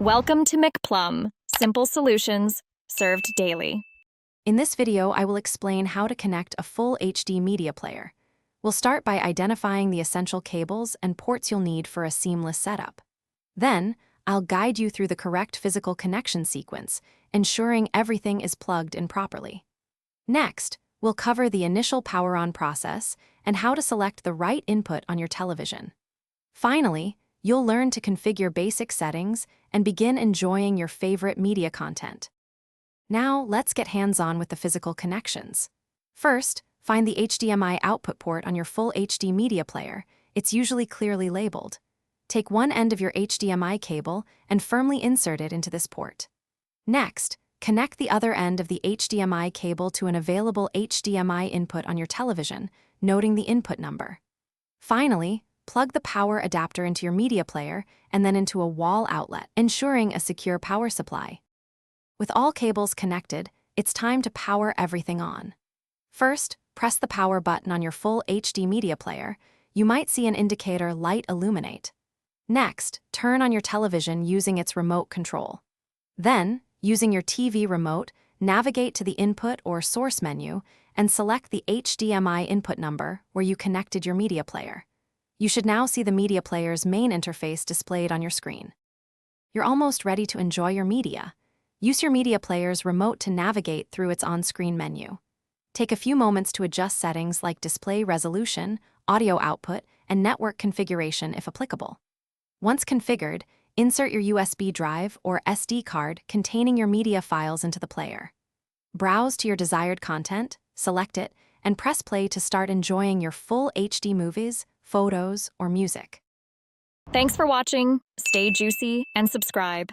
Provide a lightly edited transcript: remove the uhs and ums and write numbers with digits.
Welcome to McPlum, simple solutions served daily. In this video, I will explain how to connect a full HD media player. We'll start by identifying the essential cables and ports you'll need for a seamless setup. Then, I'll guide you through the correct physical connection sequence, ensuring everything is plugged in properly. Next, we'll cover the initial power-on process and how to select the right input on your television. Finally, you'll learn to configure basic settings and begin enjoying your favorite media content. Now, let's get hands-on with the physical connections. First, find the HDMI output port on your full HD media player. It's usually clearly labeled. Take one end of your HDMI cable and firmly insert it into this port. Next, connect the other end of the HDMI cable to an available HDMI input on your television, noting the input number. Finally, plug the power adapter into your media player and then into a wall outlet, ensuring a secure power supply. With all cables connected, it's time to power everything on. First, press the power button on your full HD media player. You might see an indicator light illuminate. Next, turn on your television using its remote control. Then, using your TV remote, navigate to the input or source menu and select the HDMI input number where you connected your media player. You should now see the media player's main interface displayed on your screen. You're almost ready to enjoy your media. Use your media player's remote to navigate through its on-screen menu. Take a few moments to adjust settings like display resolution, audio output, and network configuration if applicable. Once configured, insert your USB drive or SD card containing your media files into the player. Browse to your desired content, select it, and press play to start enjoying your full HD movies, photos, or music. Thanks for watching. Stay juicy and subscribe.